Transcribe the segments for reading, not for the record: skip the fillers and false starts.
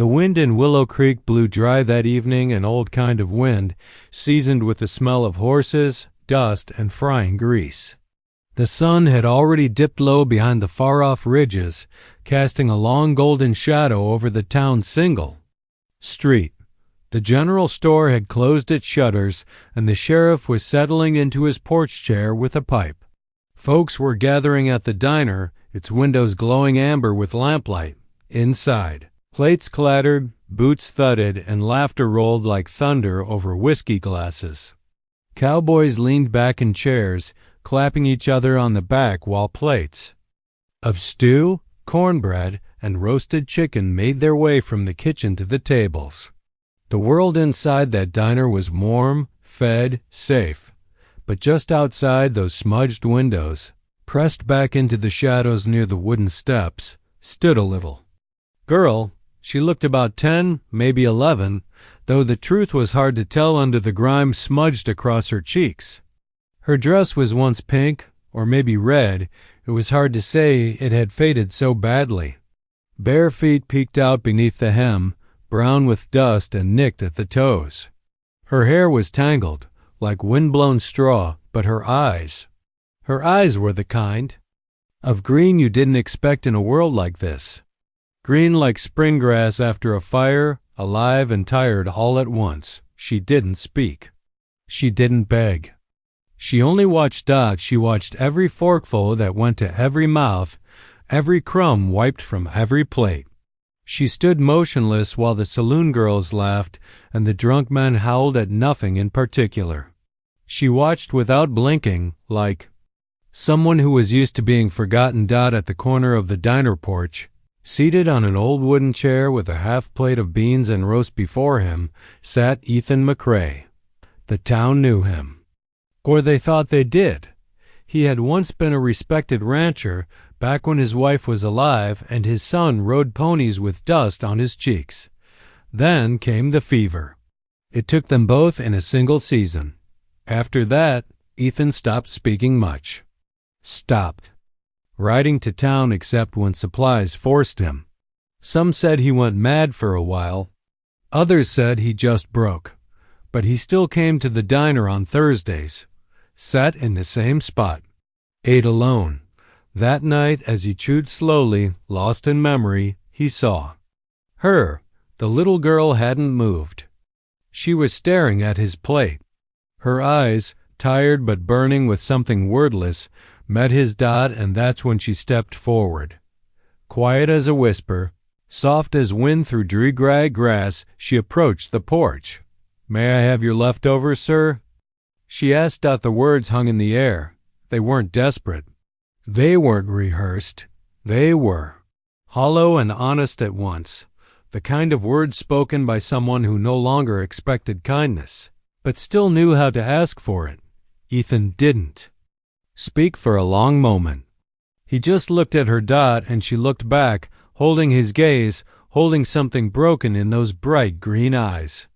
The wind in Willow Creek blew dry that evening, an old kind of wind, seasoned with the smell of horses, dust, and frying grease. The sun had already dipped low behind the far-off ridges, casting a long golden shadow over the town's single street. The general store had closed its shutters, and the sheriff was settling into his porch chair with a pipe. Folks were gathering at the diner, its windows glowing amber with lamplight. Inside, plates clattered, boots thudded, and laughter rolled like thunder over whiskey glasses. Cowboys leaned back in chairs, clapping each other on the back while plates of stew, cornbread, and roasted chicken made their way from the kitchen to the tables. The world inside that diner was warm, fed, safe. But just outside those smudged windows, pressed back into the shadows near the wooden steps, stood a little girl. She looked about 10, maybe 11, though the truth was hard to tell under the grime smudged across her cheeks. Her dress was once pink, or maybe red. It was hard to say, it had faded so badly. Bare feet peeked out beneath the hem, brown with dust and nicked at the toes. Her hair was tangled, like wind-blown straw, but her eyes were the kind of green you didn't expect in a world like this. Green like spring grass after a fire, alive and tired all at once. She didn't speak. She didn't beg. She only watched Dot. She watched every forkful that went to every mouth, every crumb wiped from every plate. She stood motionless while the saloon girls laughed and the drunk men howled at nothing in particular. She watched without blinking, like someone who was used to being forgotten. Dot at the corner of the diner porch, seated on an old wooden chair with a half plate of beans and roast before him, sat Ethan McCrae. The town knew him. Or they thought they did. He had once been a respected rancher, back when his wife was alive and his son rode ponies with dust on his cheeks. Then came the fever. It took them both in a single season. After that, Ethan stopped speaking much. Stopped riding to town except when supplies forced him. Some said he went mad for a while. Others said he just broke. But he still came to the diner on Thursdays, sat in the same spot, ate alone. That night, as he chewed slowly, lost in memory, he saw her. The little girl hadn't moved. She was staring at his plate. Her eyes, tired but burning with something wordless, met his. Dot, and that's when she stepped forward. Quiet as a whisper, soft as wind through dry grass, she approached the porch. "May I have your leftovers, sir?" She asked. The words hung in the air. They weren't desperate. They weren't rehearsed. They were hollow and honest at once, the kind of words spoken by someone who no longer expected kindness, but still knew how to ask for it. Ethan didn't speak for a long moment. He just looked at her. Dot, and she looked back, holding his gaze, holding something broken in those bright green eyes.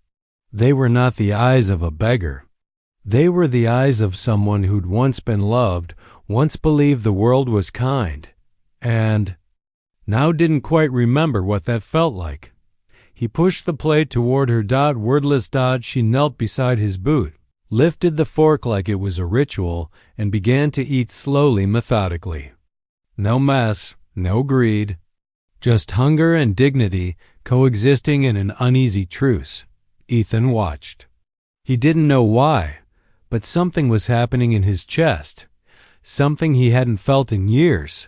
They were not the eyes of a beggar. They were the eyes of someone who'd once been loved, once believed the world was kind, and now didn't quite remember what that felt like. He pushed the plate toward her. Dot, wordless. Dot, she knelt beside his boot, lifted the fork like it was a ritual, and began to eat slowly, methodically. No mess, no greed, just hunger and dignity coexisting in an uneasy truce. Ethan watched. He didn't know why, but something was happening in his chest, something he hadn't felt in years,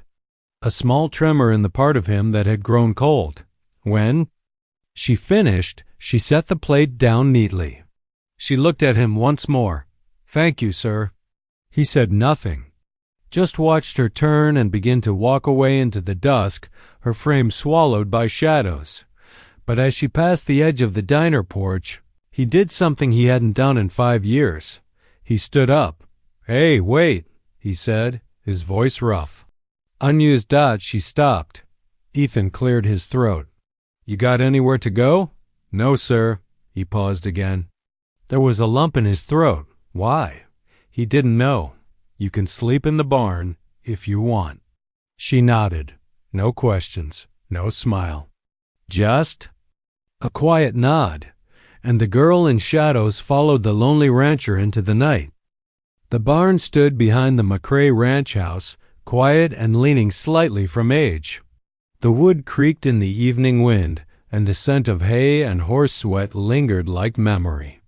a small tremor in the part of him that had grown cold. When she finished, she set the plate down neatly. She looked at him once more. "Thank you, sir." He said nothing, just watched her turn and begin to walk away into the dusk, her frame swallowed by shadows. But as she passed the edge of the diner porch, he did something he hadn't done in 5 years. He stood up. "Hey, wait," he said, his voice rough. Unused. Dot, she stopped. Ethan cleared his throat. "You got anywhere to go?" "No, sir." He paused again. There was a lump in his throat. Why? He didn't know. "You can sleep in the barn if you want." She nodded. No questions, no smile. Just A quiet nod, and the girl in shadows followed the lonely rancher into the night. The barn stood behind the McCrae ranch house, quiet and leaning slightly from age. The wood creaked in the evening wind, and the scent of hay and horse sweat lingered like memory.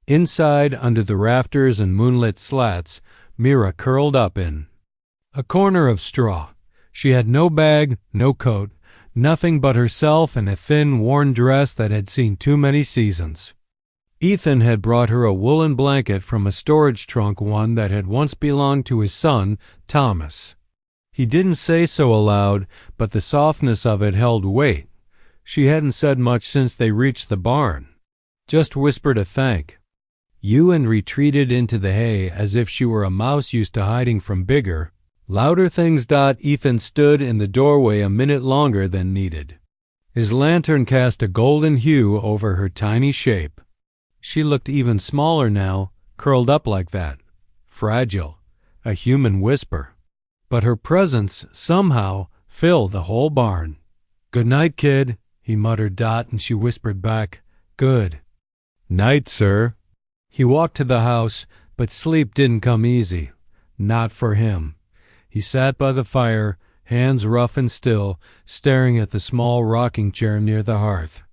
Inside, under the rafters and moonlit slats, Mira curled up in a corner of straw. She had no bag, no coat, nothing but herself and a thin, worn dress that had seen too many seasons. Ethan had brought her a woolen blanket from a storage trunk, one that had once belonged to his son, Thomas. He didn't say so aloud, but the softness of it held weight. She hadn't said much since they reached the barn, just whispered a thank you and retreated into the hay as if she were a mouse used to hiding from bigger, louder things. Ethan stood in the doorway a minute longer than needed. His lantern cast a golden hue over her tiny shape. She looked even smaller now, curled up like that, fragile, a human whisper. But her presence somehow filled the whole barn. "Good night, kid," he muttered. And she whispered back, "Good night, sir." He walked to the house, but sleep didn't come easy. Not for him. He sat by the fire, hands rough and still, staring at the small rocking chair near the hearth.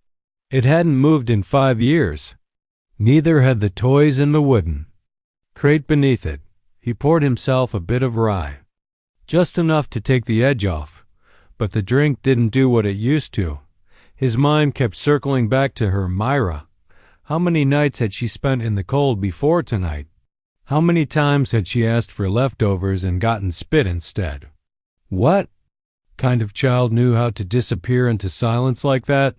It hadn't moved in 5 years. Neither had the toys in the wooden crate beneath it. He poured himself a bit of rye, just enough to take the edge off, but the drink didn't do what it used to. His mind kept circling back to her, Myra. How many nights had she spent in the cold before tonight? How many times had she asked for leftovers and gotten spit instead? What kind of child knew how to disappear into silence like that?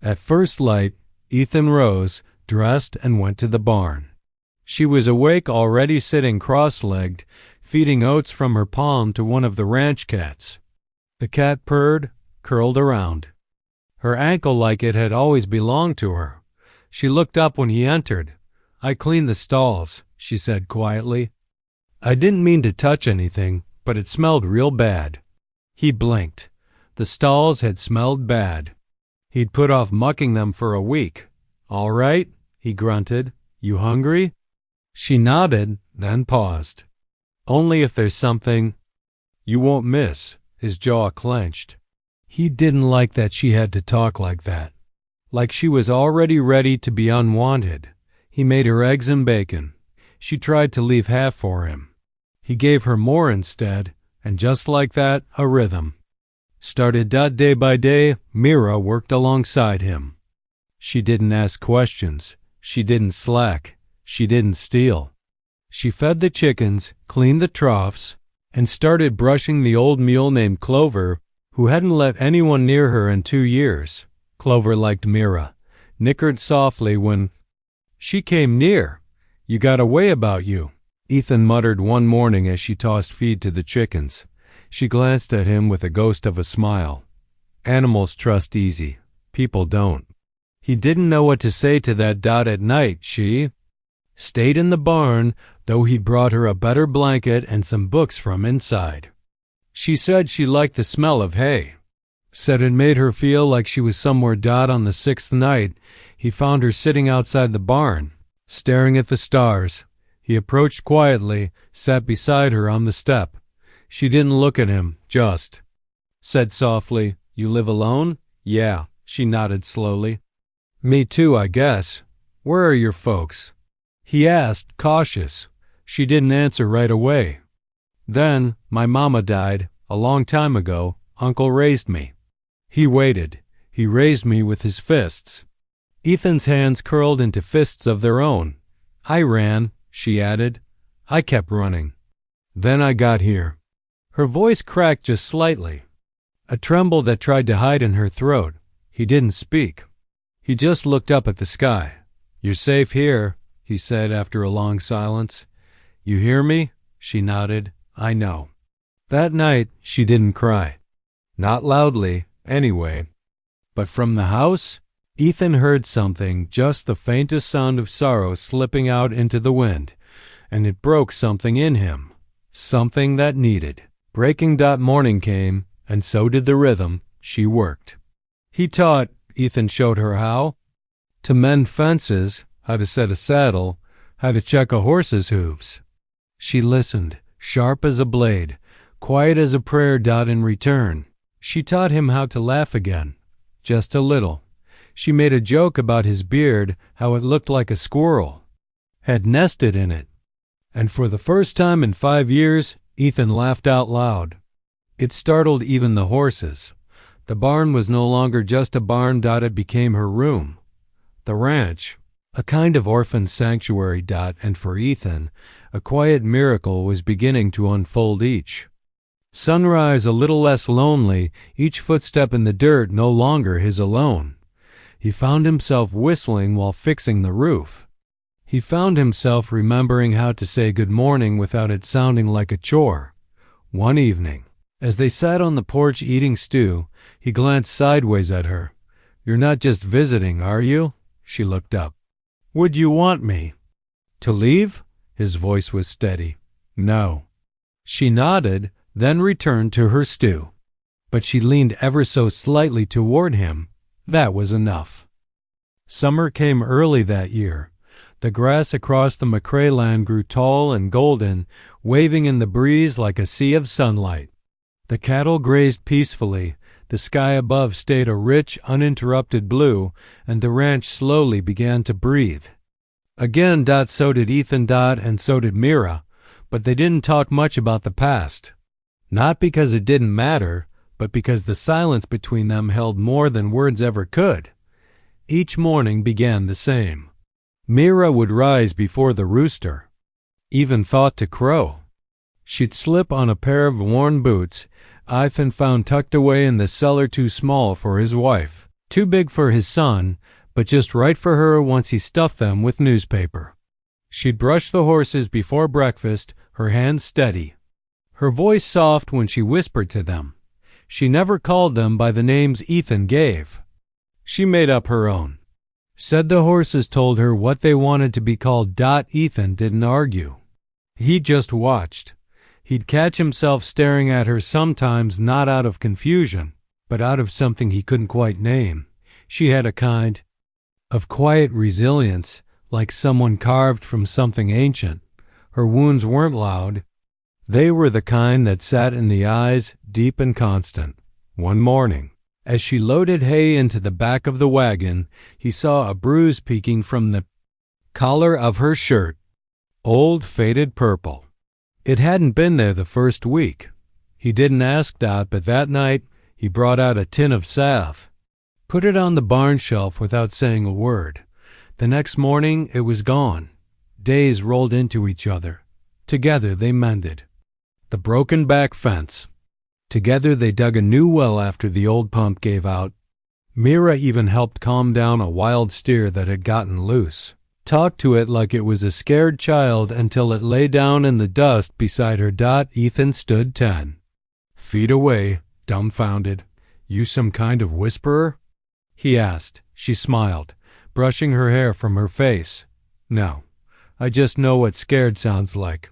At first light, Ethan rose, dressed, and went to the barn. She was awake already, sitting cross-legged, feeding oats from her palm to one of the ranch cats. The cat purred, curled around her ankle like it had always belonged to her. She looked up when he entered. "I cleaned the stalls," she said quietly. "I didn't mean to touch anything, but it smelled real bad." He blinked. The stalls had smelled bad. He'd put off mucking them for a week. "All right," he grunted. "You hungry?" She nodded, then paused. "Only if there's something you won't miss." His jaw clenched. He didn't like that she had to talk like that, like she was already ready to be unwanted. He made her eggs and bacon. She tried to leave half for him. He gave her more instead, and just like that, a rhythm started. Day by day, Mira worked alongside him. She didn't ask questions. She didn't slack. She didn't steal. She fed the chickens, cleaned the troughs, and started brushing the old mule named Clover, who hadn't let anyone near her in 2 years. Clover liked Mira, nickered softly when she came near. "You got a way about you," Ethan muttered one morning as she tossed feed to the chickens. She glanced at him with a ghost of a smile. "Animals trust easy. People don't." He didn't know what to say to that. At night, she stayed in the barn, though he'd brought her a better blanket and some books from inside. She said she liked the smell of hay. Said it made her feel like she was somewhere. On the 6th night, he found her sitting outside the barn, staring at the stars. He approached quietly, sat beside her on the step. She didn't look at him, just said softly, "You live alone?" "Yeah," she nodded slowly. "Me too, I guess. Where are your folks?" he asked, cautious. She didn't answer right away. "Then, my mama died, a long time ago. Uncle raised me." He waited. He raised me with his fists. Ethan's hands curled into fists of their own. "I ran," she added. "I kept running. Then I got here." Her voice cracked just slightly, a tremble that tried to hide in her throat. He didn't speak. He just looked up at the sky. "You're safe here," he said after a long silence. "You hear me?" She nodded. "I know." That night, she didn't cry. Not loudly, anyway. But from the house, Ethan heard something, just the faintest sound of sorrow slipping out into the wind, and it broke something in him, something that needed breaking. Morning came, and so did the rhythm. She worked. He taught, Ethan showed her how. To mend fences, how to set a saddle, how to check a horse's hooves. She listened, sharp as a blade, quiet as a prayer. In return, she taught him how to laugh again, just a little. She made a joke about his beard, how it looked like a squirrel had nested in it. And for the first time in 5 years, Ethan laughed out loud. It startled even the horses. The barn was no longer just a barn. It became her room. The ranch, a kind of orphan sanctuary. And for Ethan, a quiet miracle was beginning to unfold each sunrise a little less lonely, each footstep in the dirt no longer his alone. He found himself whistling while fixing the roof. He found himself remembering how to say good morning without it sounding like a chore. One evening, as they sat on the porch eating stew, he glanced sideways at her. "You're not just visiting, are you?" She looked up. "Would you want me to leave?" His voice was steady. "No." She nodded, then returned to her stew. But she leaned ever so slightly toward him. That was enough. Summer came early that year. The grass across the McCrae land grew tall and golden, waving in the breeze like a sea of sunlight. The cattle grazed peacefully, the sky above stayed a rich, uninterrupted blue, and the ranch slowly began to breathe. Again, so did Ethan, and so did Mira, but they didn't talk much about the past. Not because it didn't matter, but because the silence between them held more than words ever could. Each morning began the same. Mira would rise before the rooster, even thought to crow. She'd slip on a pair of worn boots Ethan found tucked away in the cellar, too small for his wife, too big for his son, but just right for her once he stuffed them with newspaper. She'd brush the horses before breakfast, her hands steady, her voice soft when she whispered to them. She never called them by the names Ethan gave. She made up her own. Said the horses told her what they wanted to be called. Ethan didn't argue. He just watched. He'd catch himself staring at her sometimes, not out of confusion, but out of something he couldn't quite name. She had a kind of quiet resilience, like someone carved from something ancient. Her wounds weren't loud. They were the kind that sat in the eyes, deep and constant. One morning, as she loaded hay into the back of the wagon, he saw a bruise peeking from the collar of her shirt, old faded purple. It hadn't been there the first week. He didn't ask but that night he brought out a tin of salve, put it on the barn shelf without saying a word. The next morning it was gone. Days rolled into each other. Together they mended the broken back fence. Together they dug a new well after the old pump gave out. Mira even helped calm down a wild steer that had gotten loose. Talked to it like it was a scared child until it lay down in the dust beside her. Ethan stood 10 feet away, dumbfounded. "You some kind of whisperer?" he asked. She smiled, brushing her hair from her face. "No, I just know what scared sounds like."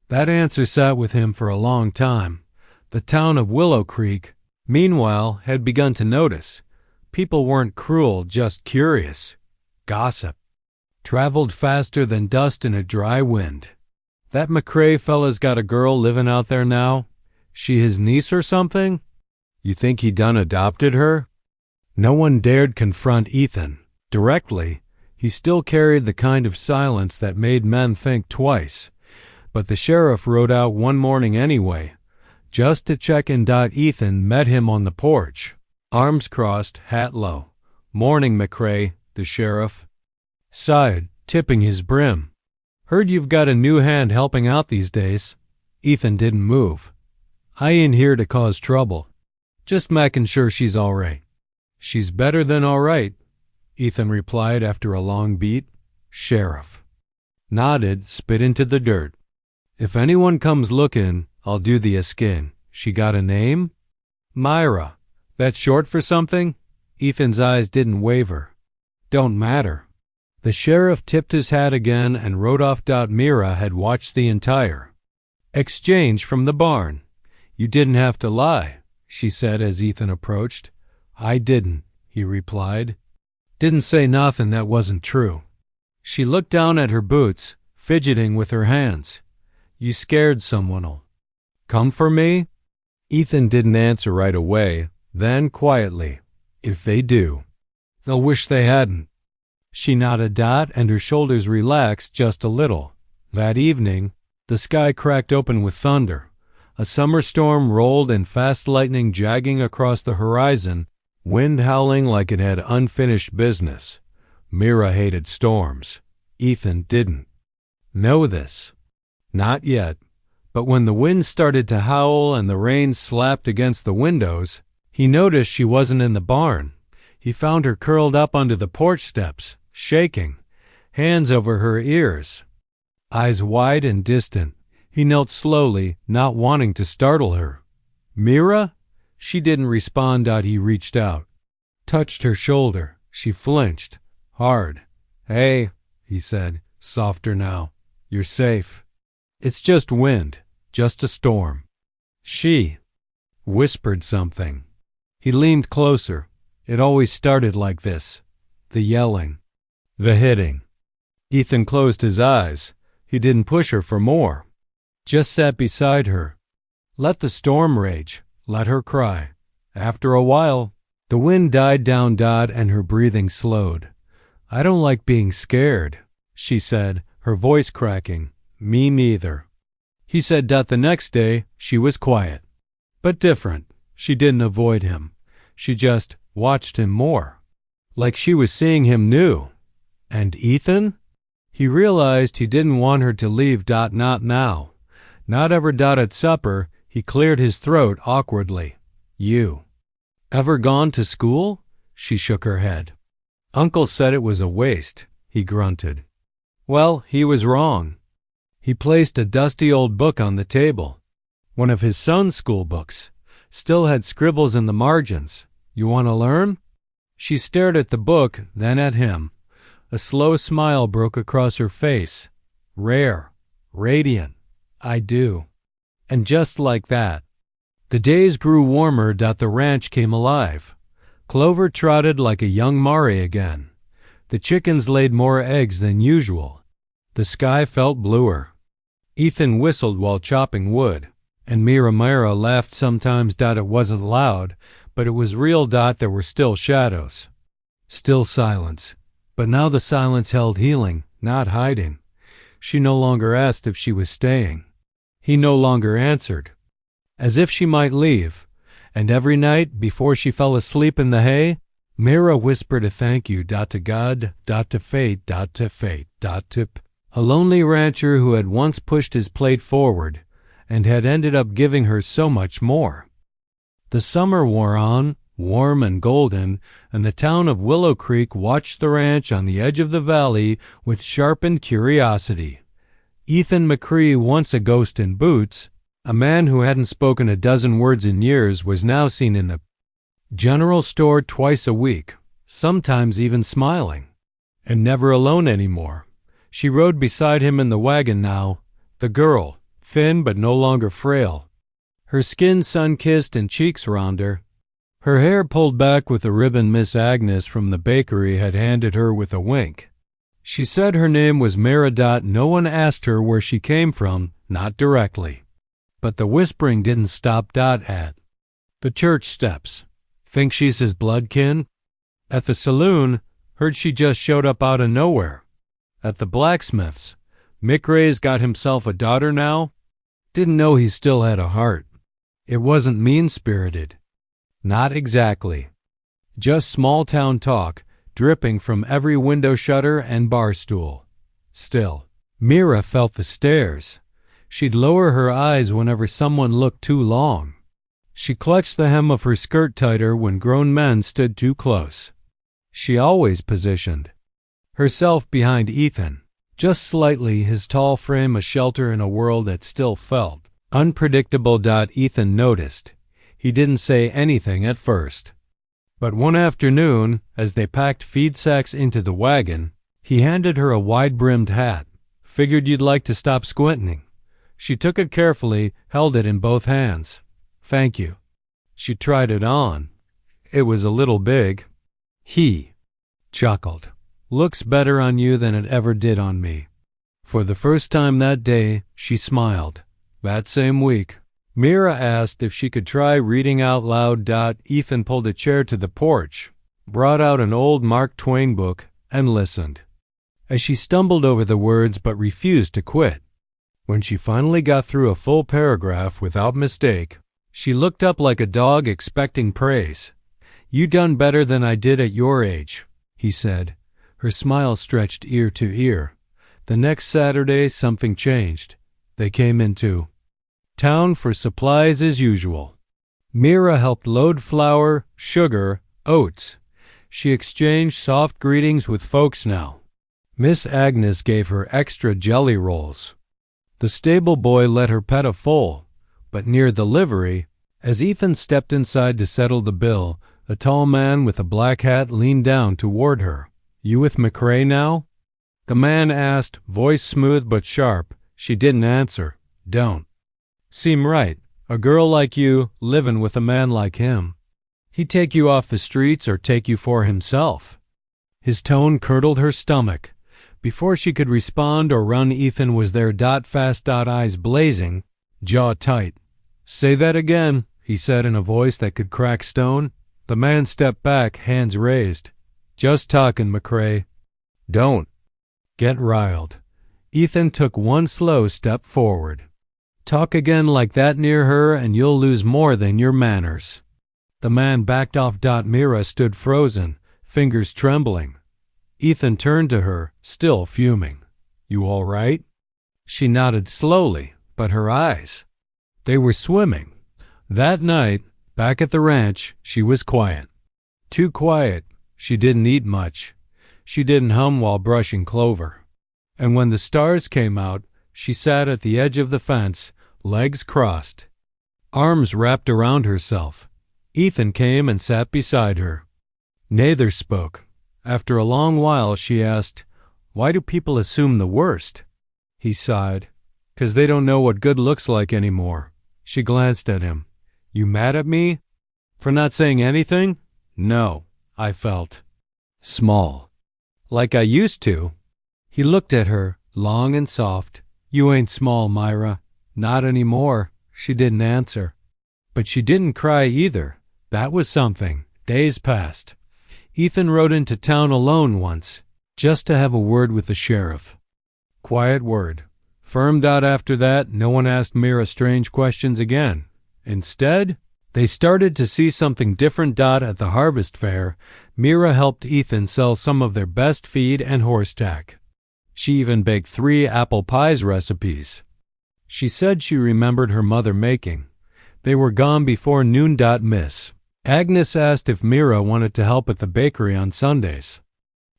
That answer sat with him for a long time. The town of Willow Creek, meanwhile, had begun to notice. People weren't cruel, just curious. Gossip traveled faster than dust in a dry wind. "That McCrae fella's got a girl living out there now? She his niece or something? You think he done adopted her?" No one dared confront Ethan directly. He still carried the kind of silence that made men think twice. But the sheriff rode out one morning anyway, just to check in. Ethan met him on the porch, arms crossed, hat low. "Morning, McCrae," the sheriff sighed, tipping his brim. "Heard you've got a new hand helping out these days." Ethan didn't move. "I ain't here to cause trouble. Just making sure she's all right." "She's better than all right," Ethan replied after a long beat. Sheriff nodded, spit into the dirt. "If anyone comes looking, I'll do the skin. She got a name?" "Myra." "That short for something?" Ethan's eyes didn't waver. "Don't matter." The sheriff tipped his hat again and rode off. Mira had watched the entire exchange from the barn. "You didn't have to lie," she said as Ethan approached. "I didn't," he replied. Didn't say nothing that wasn't true. She looked down at her boots, fidgeting with her hands. You scared someone'll come for me? Ethan didn't answer right away, then quietly, if they do, they'll wish they hadn't. She nodded, and her shoulders relaxed just a little. That evening, the sky cracked open with thunder. A summer storm rolled in fast lightning jagging across the horizon, wind howling like it had unfinished business. Mira hated storms. Ethan didn't know this. Not yet. But when the wind started to howl and the rain slapped against the windows, he noticed she wasn't in the barn. He found her curled up under the porch steps, shaking, hands over her ears. Eyes wide and distant, he knelt slowly, not wanting to startle her. Mira? She didn't respond. He reached out, touched her shoulder. She flinched, hard. Hey, he said, softer now. You're safe. It's just wind, just a storm. She whispered something. He leaned closer. It always started like this. The yelling, the hitting. Ethan closed his eyes. He didn't push her for more. Just sat beside her. Let the storm rage. Let her cry. After a while, the wind died down, and her breathing slowed. I don't like being scared, she said, her voice cracking. Me neither. He said that the next day she was quiet, but different. She didn't avoid him. She just watched him more, like she was seeing him new. And Ethan? He realized he didn't want her to leave. Not now. Not ever. At supper, he cleared his throat awkwardly. You ever gone to school? She shook her head. Uncle said it was a waste, he grunted. Well, he was wrong. He placed a dusty old book on the table. One of his son's school books. Still had scribbles in the margins. You want to learn? She stared at the book, then at him. A slow smile broke across her face. Rare. Radiant. I do. And just like that, the days grew warmer. The ranch came alive. Clover trotted like a young Mari again. The chickens laid more eggs than usual. The sky felt bluer. Ethan whistled while chopping wood, and Mira laughed sometimes. It wasn't loud, but it was real. There were still shadows. Still silence. But now the silence held healing, not hiding. She no longer asked if she was staying. He no longer answered. As if she might leave. And every night, before she fell asleep in the hay, Mira whispered a thank you. To God, to fate, to fate, to a lonely rancher who had once pushed his plate forward and had ended up giving her so much more. The summer wore on, warm and golden, and the town of Willow Creek watched the ranch on the edge of the valley with sharpened curiosity. Ethan McCree, once a ghost in boots, a man who hadn't spoken a dozen words in years, was now seen in the general store twice a week, sometimes even smiling, and never alone anymore. She rode beside him in the wagon now, the girl, thin but no longer frail, her skin sun-kissed and cheeks rounder, her hair pulled back with a ribbon Miss Agnes from the bakery had handed her with a wink. She said her name was Mira. No one asked her where she came from, not directly. But the whispering didn't stop. At the church steps. Think she's his blood kin? At the saloon, heard she just showed up out of nowhere. At the blacksmith's, Mick Ray's got himself a daughter now. Didn't know he still had a heart. It wasn't mean-spirited. Not exactly. Just small-town talk, dripping from every window shutter and bar stool. Still, Mira felt the stares. She'd lower her eyes whenever someone looked too long. She clutched the hem of her skirt tighter when grown men stood too close. She always positioned herself behind Ethan, just slightly, his tall frame a shelter in a world that still felt unpredictable. Ethan noticed. He didn't say anything at first. But one afternoon, as they packed feed sacks into the wagon, he handed her a wide-brimmed hat. Figured you'd like to stop squinting. She took it carefully, held it in both hands. Thank you. She tried it on. It was a little big. He chuckled. Looks better on you than it ever did on me. For the first time that day, she smiled. That same week, Mira asked if she could try reading out loud. Ethan pulled a chair to the porch, brought out an old Mark Twain book, and listened. As she stumbled over the words but refused to quit. When she finally got through a full paragraph without mistake, she looked up like a dog expecting praise. You done better than I did at your age, he said. Her smile stretched ear to ear. The next Saturday, something changed. They came into town for supplies as usual. Mira helped load flour, sugar, oats. She exchanged soft greetings with folks now. Miss Agnes gave her extra jelly rolls. The stable boy let her pet a foal, but near the livery, as Ethan stepped inside to settle the bill, a tall man with a black hat leaned down toward her. You with McCrae now? The man asked, voice smooth but sharp. She didn't answer. Don't seem right. A girl like you, livin' with a man like him. He'd take you off the streets or take you for himself. His tone curdled her stomach. Before she could respond or run, Ethan was there. Fast, eyes blazing, jaw tight. Say that again, he said in a voice that could crack stone. The man stepped back, hands raised. Just talkin', McCrae. Don't get riled. Ethan took one slow step forward. Talk again like that near her and you'll lose more than your manners. The man backed off. Mira stood frozen, fingers trembling. Ethan turned to her, still fuming. You all right? She nodded slowly, but her eyes, they were swimming. That night, back at the ranch, she was quiet. Too quiet. She didn't eat much. She didn't hum while brushing clover. And when the stars came out, she sat at the edge of the fence, legs crossed, arms wrapped around herself. Ethan came and sat beside her. Neither spoke. After a long while, she asked, Why do people assume the worst? He sighed. 'Cause they don't know what good looks like anymore. She glanced at him. You mad at me? For not saying anything? No, I felt small. Like I used to. He looked at her, long and soft. You ain't small, Myra. Not anymore. She didn't answer. But she didn't cry either. That was something. Days passed. Ethan rode into town alone once, just to have a word with the sheriff. Quiet word. Firm. After that, no one asked Mira strange questions again. Instead, they started to see something different. At the harvest fair, Mira helped Ethan sell some of their best feed and horse tack. She even baked 3 apple pies recipes. She said she remembered her mother making. They were gone before noon. Miss Agnes asked if Mira wanted to help at the bakery on Sundays.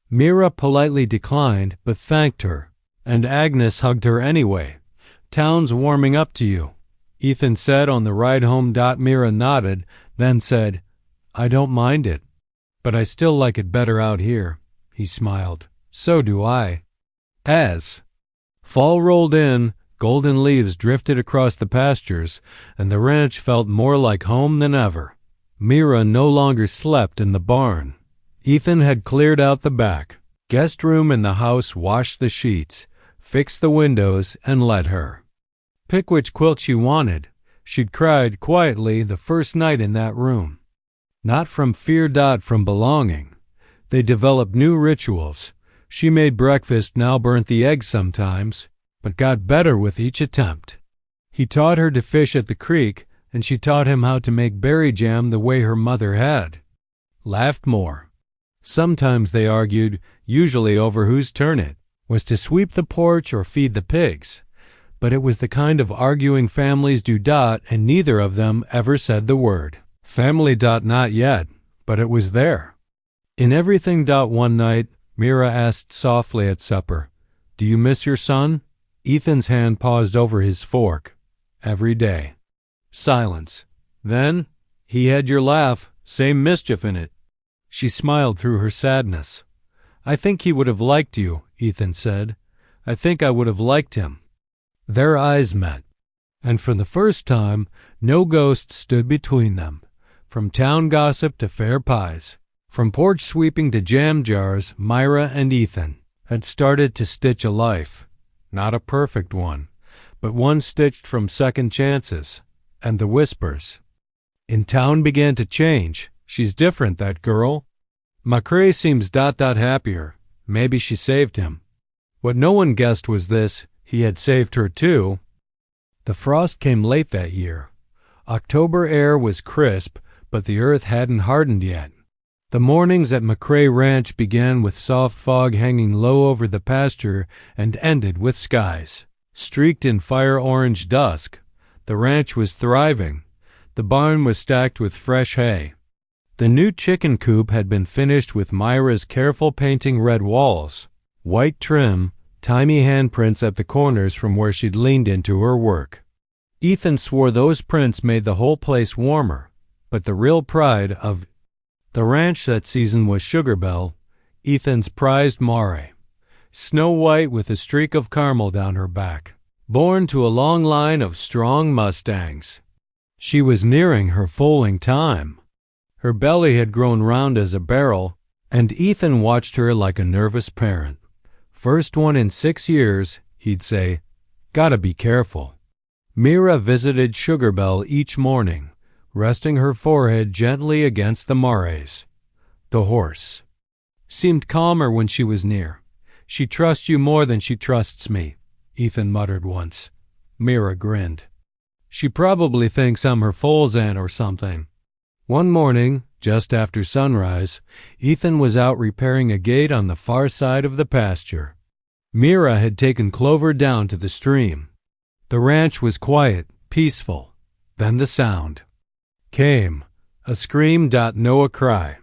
Mira politely declined, but thanked her, and Agnes hugged her anyway. Town's warming up to you, Ethan said on the ride home. Mira nodded, then said, I don't mind it, but I still like it better out here. He smiled. So do I. As fall rolled in, golden leaves drifted across the pastures, and the ranch felt more like home than ever. Mira no longer slept in the barn. Ethan had cleared out the back guest room in the house, washed the sheets, fixed the windows, and let her pick which quilt she wanted. She'd cried quietly the first night in that room. Not from fear. From belonging. They developed new rituals. She made breakfast, now burnt the eggs sometimes, but got better with each attempt. He taught her to fish at the creek, and she taught him how to make berry jam the way her mother had. Laughed more. Sometimes they argued, usually over whose turn it was to sweep the porch or feed the pigs. But it was the kind of arguing families do. And neither of them ever said the word family. Not yet, but it was there. In everything. One night, Mira asked softly at supper, Do you miss your son? Ethan's hand paused over his fork. Every day. Silence. Then, he had your laugh, same mischief in it. She smiled through her sadness. I think he would have liked you, Ethan said. I think I would have liked him. Their eyes met, and for the first time, no ghost stood between them. From town gossip to fair pies, From porch sweeping to jam jars, Myra and Ethan had started to stitch a life. Not a perfect one, but one stitched from second chances and the whispers. In town began to change. She's different, that girl. McCrae seems happier. Maybe she saved him. What no one guessed was this: he had saved her too. The frost came late that year. October air was crisp, but the earth hadn't hardened yet. The mornings at McCrae Ranch began with soft fog hanging low over the pasture and ended with skies streaked in fire-orange dusk. The ranch was thriving. The barn was stacked with fresh hay. The new chicken coop had been finished with Myra's careful painting red walls, white trim, tiny handprints at the corners from where she'd leaned into her work. Ethan swore those prints made the whole place warmer, but the real pride of the ranch that season was Sugarbelle, Ethan's prized mare, snow white with a streak of caramel down her back, born to a long line of strong mustangs. She was nearing her foaling time. Her belly had grown round as a barrel, and Ethan watched her like a nervous parent. First one in 6 years, he'd say, "Gotta be careful." Myra visited Sugarbelle each morning, resting her forehead gently against the mares. The horse seemed calmer when she was near. "She trusts you more than she trusts me," Ethan muttered once. Myra grinned. "She probably thinks I'm her foal's aunt or something." One morning, just after sunrise, Ethan was out repairing a gate on the far side of the pasture. Myra had taken Clover down to the stream. The ranch was quiet, peaceful. Then the sound came. A scream, no a cry.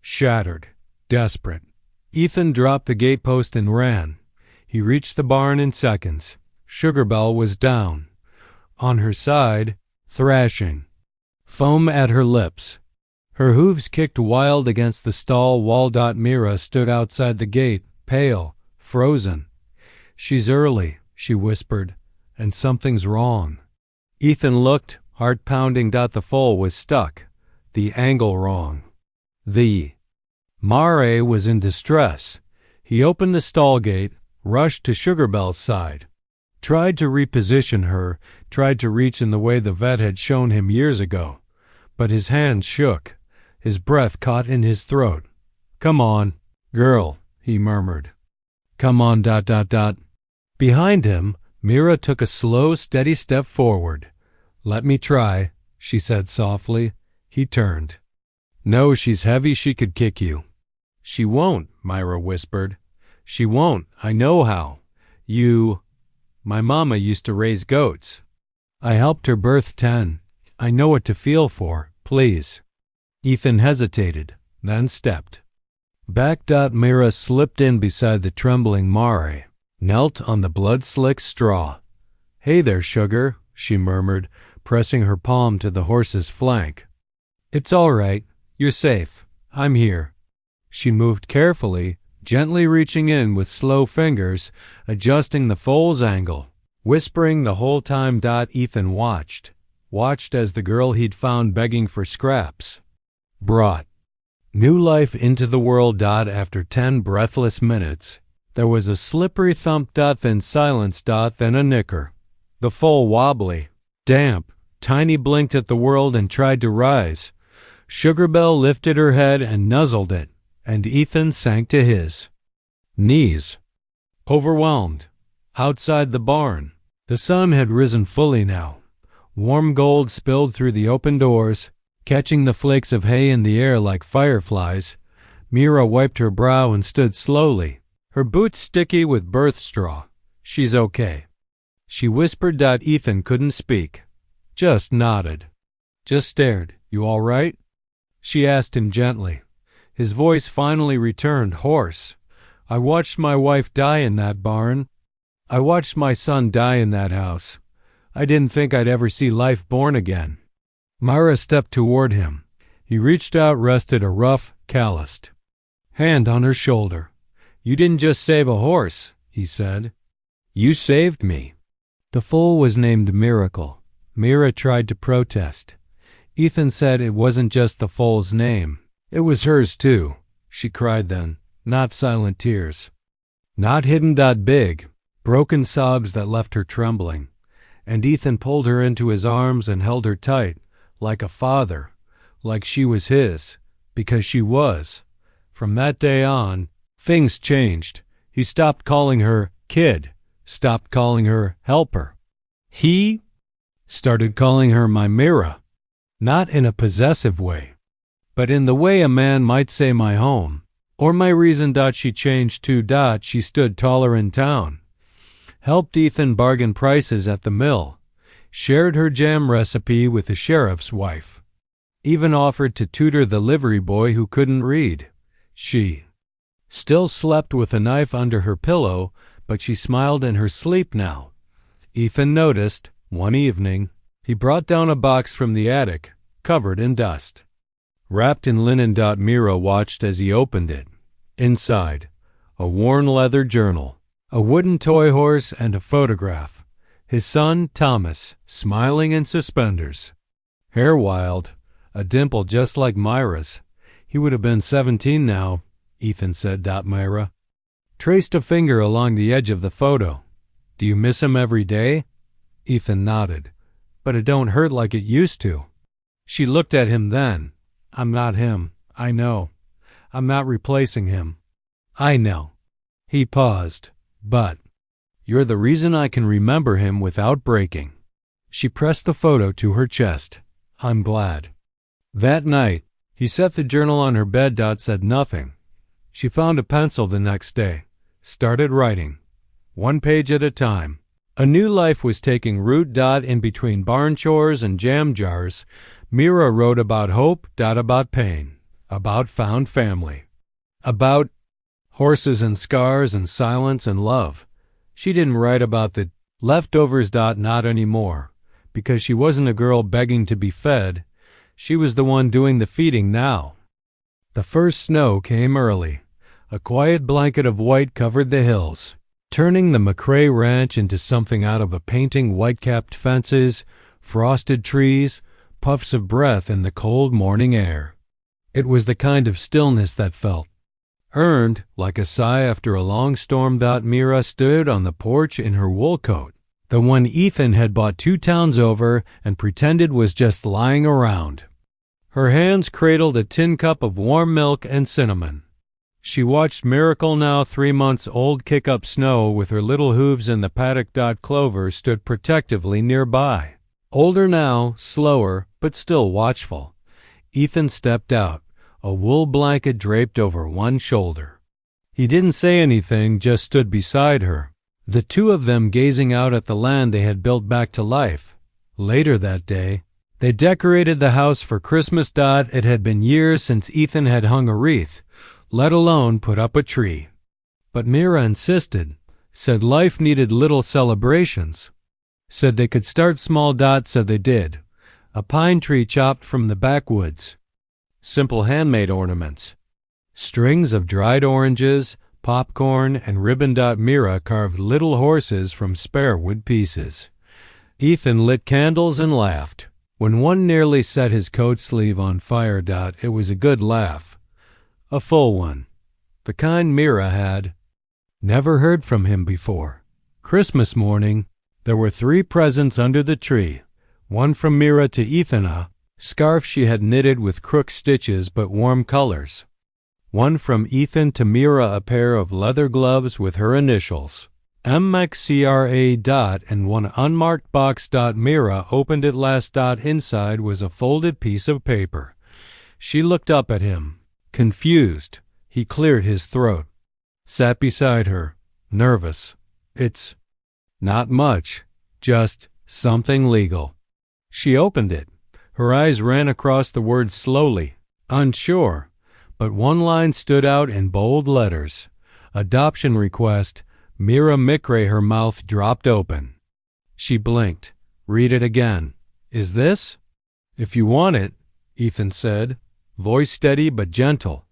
Shattered, desperate. Ethan dropped the gatepost and ran. He reached the barn in seconds. Sugarbelle was down. On her side, thrashing. Foam at her lips. Her hooves kicked wild against the stall wall. Myra stood outside the gate, pale, frozen. "She's early," she whispered, "and something's wrong." Ethan looked, heart pounding. The foal was stuck. The angle wrong. The mare was in distress. He opened the stall gate, rushed to Sugarbelle's side. Tried to reposition her, tried to reach in the way the vet had shown him years ago. But his hands shook. His breath caught in his throat. "Come on, girl," he murmured. "Come on, Behind him, Myra took a slow, steady step forward. "Let me try," she said softly. He turned. "No, she's heavy. She could kick you." "She won't," Myra whispered. "She won't. I know how. My mama used to raise goats. I helped her birth 10. I know what to feel for. Please." Ethan hesitated, then stepped back. Myra slipped in beside the trembling mare, knelt on the blood-slicked straw. "Hey there, Sugar," she murmured, pressing her palm to the horse's flank. "It's all right. You're safe. I'm here." She moved carefully, gently reaching in with slow fingers, adjusting the foal's angle, whispering the whole time. Ethan watched as the girl he'd found begging for scraps brought new life into the world. After 10 breathless minutes, there was a slippery thump. Then silence. Then a nicker. The foal, wobbly, damp, tiny, blinked at the world and tried to rise. Sugarbelle lifted her head and nuzzled it, and Ethan sank to his knees, overwhelmed. Outside the barn, the sun had risen fully now. Warm gold spilled through the open doors, catching the flakes of hay in the air like fireflies. Myra wiped her brow and stood slowly, her boots sticky with birth straw. "She's okay," she whispered. Ethan couldn't speak, just nodded, just stared. "You all right?" she asked him gently. His voice finally returned, hoarse. "I watched my wife die in that barn. I watched my son die in that house. I didn't think I'd ever see life born again." Myra stepped toward him. He reached out, rested a rough, calloused hand on her shoulder. "You didn't just save a horse," he said. "You saved me." The foal was named Miracle. Myra tried to protest. Ethan said it wasn't just the foal's name. It was hers too, she cried then, not silent tears. Not hidden. Big, broken sobs that left her trembling. And Ethan pulled her into his arms and held her tight, like a father, like she was his, because she was. From that day on, things changed. He stopped calling her kid, stopped calling her helper. He started calling her my Mira, not in a possessive way, but in the way a man might say my home, or my reason. She changed too. She stood taller in town, helped Ethan bargain prices at the mill, shared her jam recipe with the sheriff's wife, even offered to tutor the livery boy who couldn't read. She still slept with a knife under her pillow, but she smiled in her sleep now. Ethan noticed, one evening, he brought down a box from the attic, covered in dust. Wrapped in linen. Mira watched as he opened it. Inside, a worn leather journal, a wooden toy horse, and a photograph. His son, Thomas, smiling in suspenders. Hair wild, a dimple just like Myra's. He would have been 17 now, Ethan said. Myra traced a finger along the edge of the photo. Do you miss him every day? Ethan nodded. But it don't hurt like it used to. She looked at him then. I'm not him, I know. I'm not replacing him. I know. He paused. But you're the reason I can remember him without breaking. She pressed the photo to her chest. I'm glad. That night, he set the journal on her bed. Said nothing. She found a pencil the next day, started writing, one page at a time. A new life was taking root. In between barn chores and jam jars, Mira wrote about hope. About pain, about found family, about horses and scars and silence and love. She didn't write about the leftovers. Not anymore, because she wasn't a girl begging to be fed. She was the one doing the feeding now. The first snow came early. A quiet blanket of white covered the hills, turning the McCrae Ranch into something out of a painting. White-capped fences, frosted trees, puffs of breath in the cold morning air. It was the kind of stillness that felt earned, like a sigh after a long storm. Mira stood on the porch in her wool coat, the one Ethan had bought 2 towns over and pretended was just lying around. Her hands cradled a tin cup of warm milk and cinnamon. She watched Miracle, now 3 months old, kick up snow with her little hooves in the paddock. Clover stood protectively nearby. Older now, slower, but still watchful. Ethan stepped out, a wool blanket draped over one shoulder. He didn't say anything, just stood beside her, the two of them gazing out at the land they had built back to life. Later that day, they decorated the house for Christmas. It had been years since Ethan had hung a wreath, let alone put up a tree. But Mira insisted, said life needed little celebrations, said they could start small. So they did. A pine tree chopped from the backwoods. Simple handmade ornaments. Strings of dried oranges, popcorn, and ribbon. Mira carved little horses from spare wood pieces. Ethan lit candles and laughed. When one nearly set his coat sleeve on fire. It was a good laugh. A full one. The kind Mira had never heard from him before. Christmas morning, there were 3 presents under the tree. One from Mira to Ethan, a scarf she had knitted with crook stitches but warm colors. One from Ethan to Mira, a pair of leather gloves with her initials, MXCRA. And one unmarked box. Mira opened it last. Inside was a folded piece of paper. She looked up at him, confused. He cleared his throat, sat beside her, nervous. It's not much, just something legal. She opened it. Her eyes ran across the words slowly, unsure, but one line stood out in bold letters. Adoption request, Mira McCrae. Her mouth dropped open. She blinked. Read it again. Is this? If you want it, Ethan said, voice steady but gentle.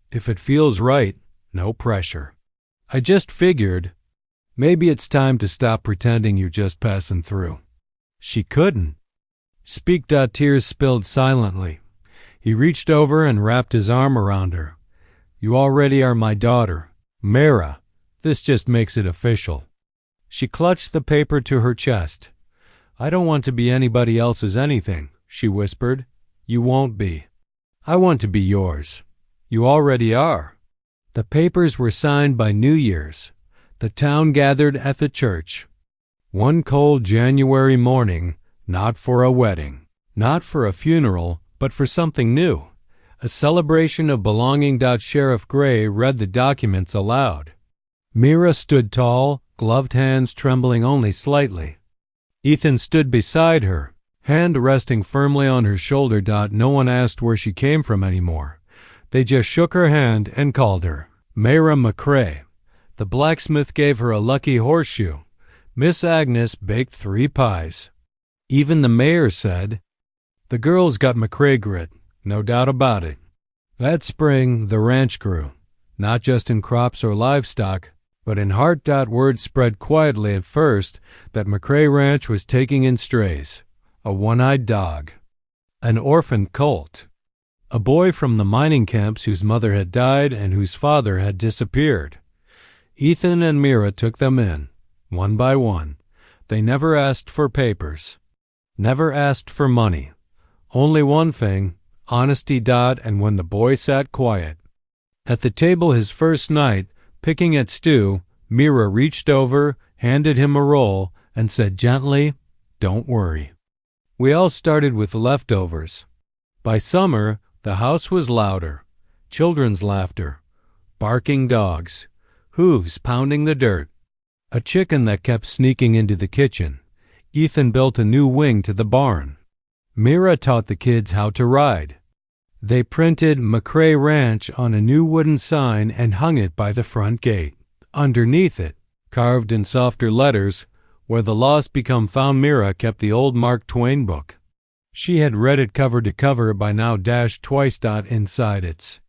If it feels right, no pressure. I just figured, maybe it's time to stop pretending you're just passing through. She couldn't speak. Tears spilled silently. He reached over and wrapped his arm around her. You already are my daughter, Mara. This just makes it official. She clutched the paper to her chest. I don't want to be anybody else's anything, she whispered. You won't be. I want to be yours. You already are. The papers were signed by New Year's. The town gathered at the church. One cold January morning, not for a wedding, not for a funeral, but for something new. A celebration of belonging. Sheriff Gray read the documents aloud. Mira stood tall, gloved hands trembling only slightly. Ethan stood beside her, hand resting firmly on her shoulder. No one asked where she came from anymore. They just shook her hand and called her Mara McCrae. The blacksmith gave her a lucky horseshoe. Miss Agnes baked 3 pies. Even the mayor said, the girl's got McCrae grit, no doubt about it. That spring, the ranch grew, not just in crops or livestock, but in heart. Word spread quietly at first that McCrae Ranch was taking in strays, a one-eyed dog, an orphan colt, a boy from the mining camps whose mother had died and whose father had disappeared. Ethan and Mira took them in, one by one. They never asked for papers, never asked for money. Only one thing, honesty. And when the boy sat quiet at the table his first night, picking at stew, Mira reached over, handed him a roll, and said gently, don't worry. We all started with leftovers. By summer, the house was louder. Children's laughter, barking dogs, hooves pounding the dirt, a chicken that kept sneaking into the kitchen. Ethan built a new wing to the barn. Mira taught the kids how to ride. They printed McCrae Ranch on a new wooden sign and hung it by the front gate. Underneath it, carved in softer letters, where the lost become found, Mira kept the old Mark Twain book. She had read it cover to cover by now. Twice. Inside its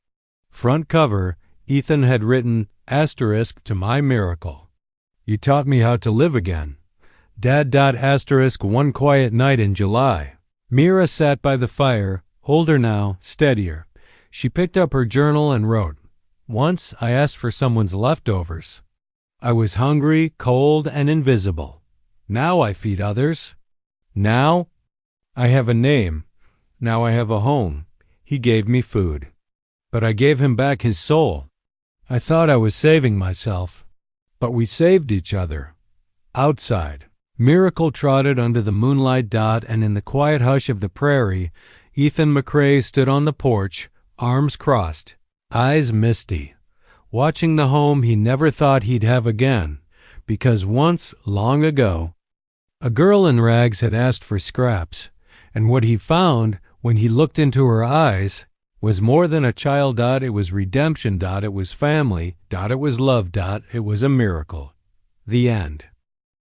front cover, Ethan had written asterisk to my miracle. You taught me how to live again. Dad. Asterisk one quiet night in July. Mira sat by the fire, older now, steadier. She picked up her journal and wrote, once I asked for someone's leftovers. I was hungry, cold, and invisible. Now I feed others. Now I have a name. Now I have a home. He gave me food. But I gave him back his soul. I thought I was saving myself. But we saved each other. Outside. Miracle trotted under the moonlight. And in the quiet hush of the prairie, Ethan McCrae stood on the porch, arms crossed, eyes misty, watching the home he never thought he'd have again, because once, long ago, a girl in rags had asked for scraps, and what he found when he looked into her eyes was more than a child. It was redemption. It was family. It was love. It was a miracle. The end.